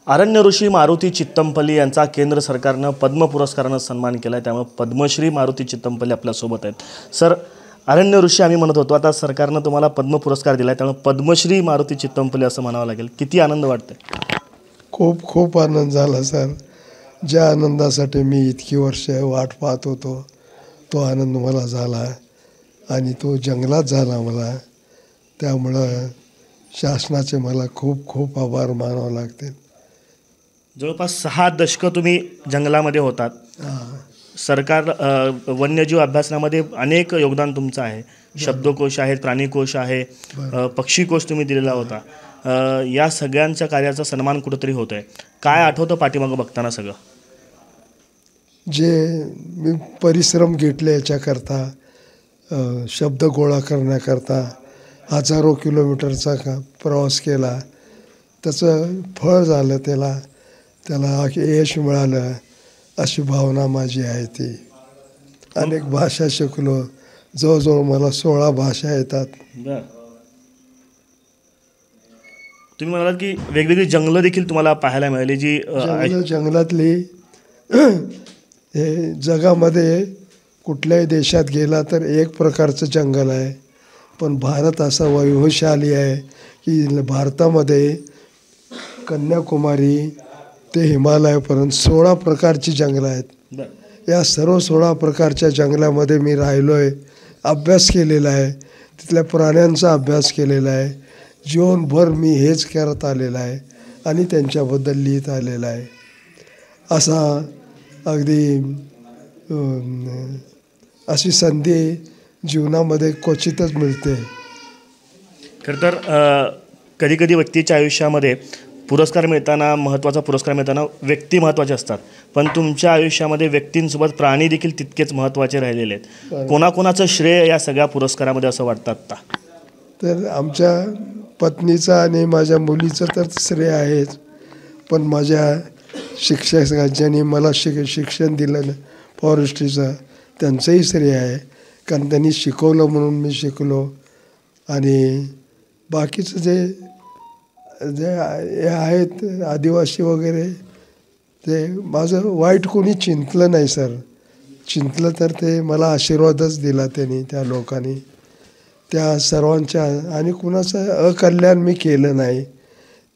अरण्य ऋषी मारुती चित्तमपल्ली यांचा केंद्र सरकारनं पद्म पुरस्कारानं सन्मान केला आहे। त्यामुळे पद्मश्री मारुती चित्तमपल्ली आपल्यासोबत आहेत। सर, अरण्य ऋषी आम्ही म्हणत होतो, आता सरकारनं तुम्हाला पद्म पुरस्कार दिला आहे, त्यामुळे पद्मश्री मारुती चित्तमपल्ली असं म्हणावं लागेल। किती आनंद वाटतंय? खूप खूप आनंद झाला सर। ज्या आनंदासाठी मी इतकी वर्ष वाट पाहत होतो तो आनंद मला झाला आणि तो जंगलात झाला मला। त्यामुळं शासनाचे मला खूप खूप आभार मानावे लागतील। जवळपास 6 दशकं तुम्ही जंगलामध्ये होतात। सरकार वन्यजीव अभ्यासनामध्ये अनेक योगदान तुमचं आहे। शब्दकोश आहेत, प्राणीकोश आहे, पक्षीकोश तुम्ही दिलेला होता। या सगळ्यांच्या कार्याचा सन्मान कुठेतरी होतोय। काय आठवतं पाठीमागं बघताना सगळं? जे मी परिश्रम घेतले याच्याकरता, शब्द गोळा करण्याकरता हजारो किलोमीटरचा प्रवास केला, त्याचं फळ झालं, त्याला यश मिळालं अशी भावना माझी आहे। ती अनेक भाषा शिकलो, जवळजवळ मला 16 भाषा येतात। तुम्ही म्हणालात की वेगवेगळी जंगलं देखील तुम्हाला पाहायला मिळाली, जी जंगलातली हे जगामध्ये कुठल्याही देशात गेला तर एक प्रकारचं जंगल आहे, पण भारत असा वैभवशाली आहे की भारतामध्ये कन्याकुमारी ते हिमालयापर्यंत 16 प्रकारची जंगलं आहेत। या सर्व 16 प्रकारच्या जंगलामध्ये मी राहिलो आहे, अभ्यास केलेला आहे, तिथल्या प्राण्यांचा अभ्यास केलेला आहे। जीवनभर मी हेच करत आलेला आहे आणि त्यांच्याबद्दल लिहित आलेला आहे। असा अगदी अशी संधी जीवनामध्ये क्वचितच मिळते। खरं तर कधीकधी व्यक्तीच्या आयुष्यामध्ये पुरस्कार मिळताना, महत्त्वाचा पुरस्कार मिळताना व्यक्ती महत्त्वाचे असतात, पण तुमच्या आयुष्यामध्ये व्यक्तींसोबत प्राणी देखील तितकेच महत्त्वाचे राहिलेले आहेत। कोणाकोणाचं श्रेय या सगळ्या पुरस्कारामध्ये असं वाटतं आत्ता? तर आमच्या पत्नीचं आणि माझ्या मुलीचं तर श्रेय आहेच, पण माझ्या शिक्षकांनी मला शिक्षण दिलं ना फॉरेस्ट्रीचं, त्यांचंही श्रेय आहे, कारण त्यांनी शिकवलं म्हणून मी शिकलो। आणि बाकीचं जे हे आहेत आदिवासी वगैरे, ते माझं वाईट कोणी चिंतलं नाही सर। चिंतलं तर ते मला आशीर्वादच दिला त्यांनी, त्या लोकांनी, त्या सर्वांच्या, आणि कुणाचं अकल्याण मी केलं नाही।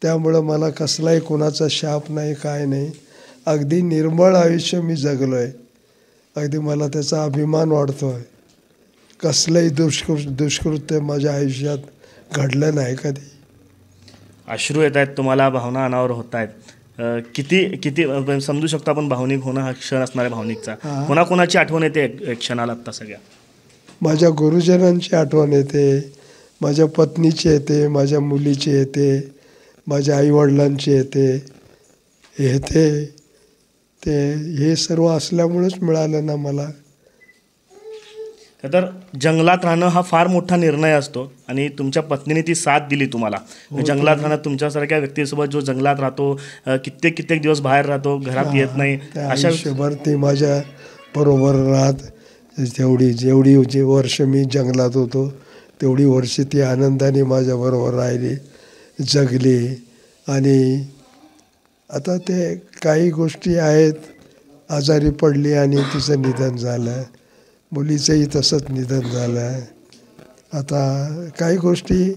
त्यामुळं मला कसलाही कुणाचा शाप नाही, काय नाही, अगदी निर्मळ आयुष्य मी जगलो आहे। अगदी मला त्याचा अभिमान वाटतो आहे। कसलंही दुष्कृत्य माझ्या आयुष्यात घडलं नाही कधी। अश्रू येत आहेत तुम्हाला, भावना अनावर होत आहेत। किती समजू शकतो आपण, भावनिक होणं हा क्षण असणार आहे भावनिकचा। कोणाकोणाची आठवण येते क्षणाला आत्ता? सगळ्या माझ्या गुरुजनांची आठवण येते, माझ्या पत्नीची येते, माझ्या मुलीची येते, माझ्या आईवडिलांची येते। हे सर्व असल्यामुळेच मिळालं ना मला। तर जंगलात राहणं हा फार मोठा निर्णय असतो, आणि तुमच्या पत्नीने ती साथ दिली तुम्हाला। जंगलात राहणं, तुमच्यासारख्या व्यक्तीसोबत जो जंगलात राहतो, कित्येक दिवस बाहेर राहतो, घरात येत नाही, अशा आयुष्यभर ती माझ्या बरोबर राहत, जेवढी वर्ष मी जंगलात होतो तेवढी वर्ष ती आनंदाने माझ्याबरोबर राहिली, जगली। आणि आता ते काही गोष्टी आहेत, आजारी पडली आणि तिचं निधन झालं, मुलीचंही तसंच निधन झालं। आता काही गोष्टी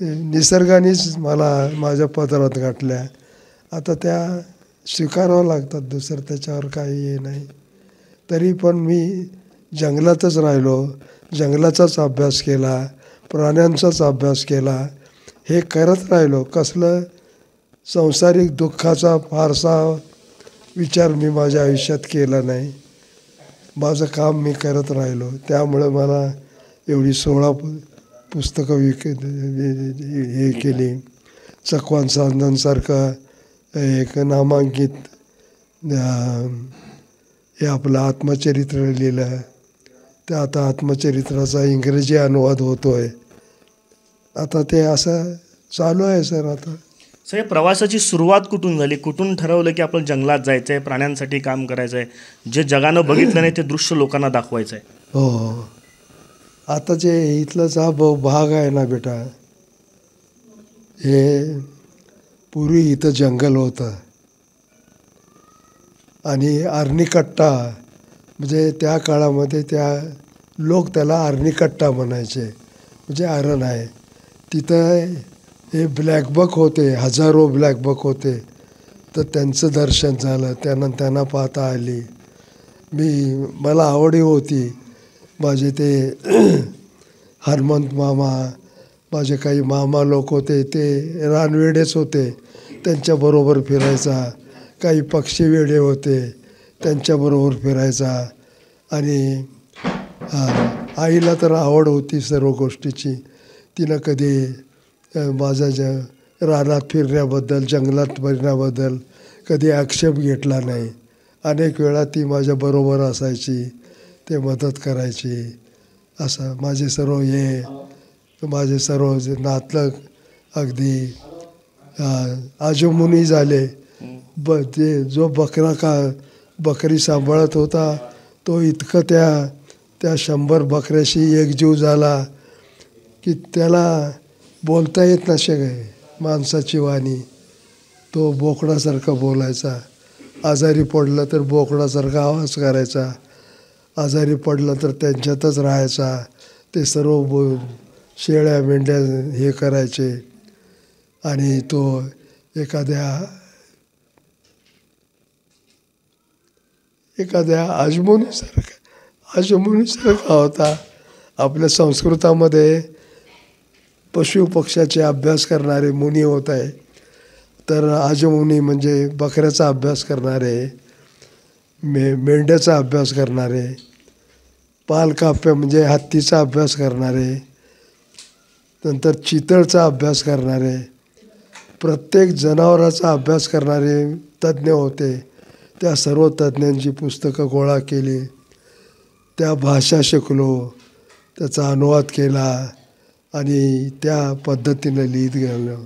निसर्गानेच माझ्या पदरात गाठल्या, आता त्या स्वीकाराव्या लागतात, दुसरं त्याच्यावर काही हे नाही। तरी पण मी जंगलातच राहिलो, जंगलाचाच अभ्यास केला, प्राण्यांचाच अभ्यास केला, हे करत राहिलो। कसलं सांसारिक दुःखाचा फारसा विचार मी माझ्या आयुष्यात केला नाही, माझं काम मी करत राहिलो। त्यामुळं मला एवढी 16 पुस्तकं हे केली। चकवान सारखं एक नामांकित हे आपलं आत्मचरित्र लिहिलं, ते आता आत्मचरित्राचा इंग्रजी अनुवाद होतोय, आता ते असं चालू आहे सर। आता सर, प्रवासाची सुरुवात कुठून झाली? कुठून ठरवलं की आपण जंगलात जायचं आहे, प्राण्यांसाठी काम करायचं आहे, जे जगानं बघितलं नाही ते दृश्य लोकांना दाखवायचं आहे? हो, आता जे इथलाच हा भाग आहे ना बेटा, हे पूर्वी इथं जंगल होतं आणि आर्निकट्टा म्हणजे त्या काळामध्ये लोक त्याला आर्निकट्टा म्हणायचे, म्हणजे अरण आहे. तिथं हे ब्लॅकबक होते, हजारो ब्लॅकबक होते. तर त्यांचं दर्शन झालं, त्यांना पाहता आली. मला आवडी होती. माझे ते हनुमंत मामा, माझे काही मामा लोक होते, ते रानवेडेच होते, त्यांच्याबरोबर फिरायचा. काही पक्षी वेडे होते, त्यांच्याबरोबर फिरायचा. आणि आईला तर आवड होती सर्व गोष्टीची. तिनं कधी माझ्या रानात फिरण्याबद्दल, जंगलात फिरण्याबद्दल कधी आक्षेप घेतला नाही. अनेक वेळा ती माझ्याबरोबर असायची, ते मदत करायची. असं माझे सर्व नातलग अगदी आजोमुनी झाले. ते जो बकरी सांभाळत होता तो इतकं त्या 100 बकऱ्याशी एकजीव झाला की त्याला बोलता येत नसे माणसाची वाणी. तो बोकडासारखा बोलायचा. आजारी पडला तर बोकडासारखा आवाज करायचा. आजारी पडला तर त्यांच्यातच राहायचा. ते सर्व शेळ्या मेंढ्या हे करायचे. आणि तो एखाद्या आजमुनीसारखा होता. आपल्या संस्कृतामध्ये पशुपक्ष्याचे अभ्यास करणारे मुनी होत आहे. तर आजमुनी म्हणजे बकऱ्याचा अभ्यास करणारे, मेंढ्याचा अभ्यास करणारे, पालकाप्या म्हणजे हत्तीचा अभ्यास करणारे, नंतर चितळचा अभ्यास करणारे, प्रत्येक जनावराचा अभ्यास करणारे तज्ज्ञ होते. त्या सर्व तज्ज्ञांची पुस्तकं गोळा केली. त्या भाषा शिकलो, त्याचा अनुवाद केला आणि त्या पद्धतीनं लिहित गेलो.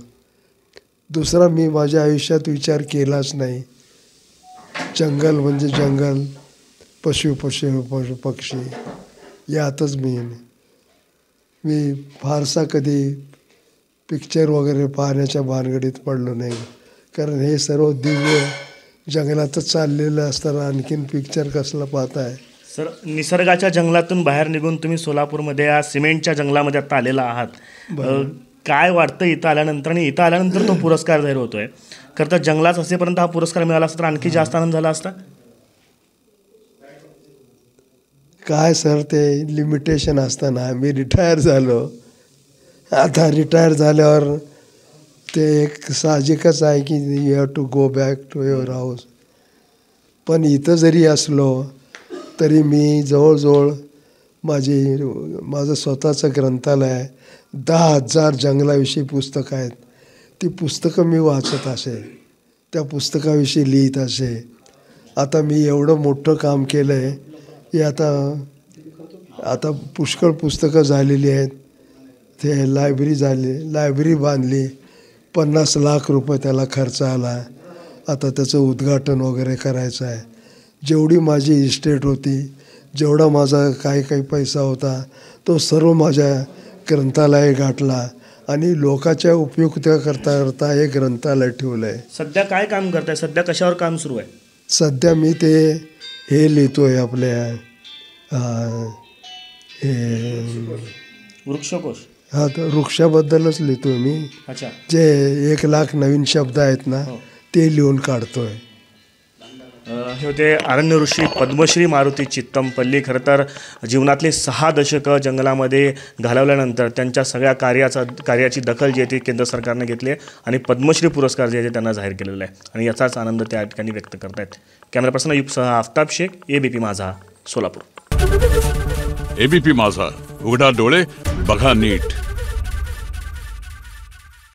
दुसरा मी माझ्या आयुष्यात विचार केलाच नाही. जंगल म्हणजे जंगल, पशु पक्षी यातच मी फारसा कधी पिक्चर वगैरे पाहण्याच्या भानगडीत पडलो नाही. कारण हे सर्व दिव्य जंगलातच चाललेलं असताना आणखीन पिक्चर कसला पाहताय. सर, निसर्गाच्या जंगलातून बाहेर निघून तुम्ही सोलापूरमध्ये या सिमेंटच्या जंगलामध्ये आता आलेला आहात. काय वाटतं इथं आल्यानंतर? आणि इथं आल्यानंतर तो पुरस्कार जाहीर होतोय. खरं तर जंगलात असेपर्यंत हा पुरस्कार मिळाला असता तर आणखी जास्त आनंद झाला असता. काय सर, ते लिमिटेशन असताना मी रिटायर झालो. आता रिटायर झाल्यावर ते एक साहजिकच आहे की you have to go back to your house. पण इथं जरी असलो तरी मी जवळजवळ माझं स्वतःचं ग्रंथालय आहे. 10,000 जंगलाविषयी पुस्तकं आहेत. ती पुस्तकं मी वाचत असे, त्या पुस्तकाविषयी लिहित असे. आता मी एवढं मोठं काम केलं आहे की आता पुष्कळ पुस्तकं झालेली आहेत. ते लायब्ररी बांधली. 50 लाख रुपये त्याला खर्च आला. आता त्याचं उद्घाटन वगैरे करायचं आहे. जेवढी माझी इस्टेट होती, जेवढा माझा काही पैसा होता, तो सर्व माझ्या ग्रंथालय गाठला आणि लोकांच्या उपयुक्त्या करता हे ग्रंथालय ठेवलं आहे. सध्या काय काम करताय? सध्या कशावर काम सुरू आहे? सध्या मी हे लिहितोय आपल्या वृक्षकोश. हा, तर वृक्षाबद्दलच लिहितोय मी. अच्छा. जे 1 लाख नवीन शब्द आहेत ना, ते लिहून काढतोय. हे होते अरण्य ऋषी पद्मश्री मारुती चित्तमपल्ली. खरं तर जीवनातले 6 दशकं जंगलामध्ये घालवल्यानंतर त्यांच्या सगळ्या कार्याची दखल जी आहे ती केंद्र सरकारने घेतली आहे आणि पद्मश्री पुरस्कार जे आहे ते त्यांना जाहीर केलेला आहे आणि याचाच आनंद त्या ठिकाणी व्यक्त करतायत. कॅमेरा पर्सन अयुबसह आफताब शेख, ABP माझा, सोलापूर. ABP माझा, उघडा डोळे बघा नीट.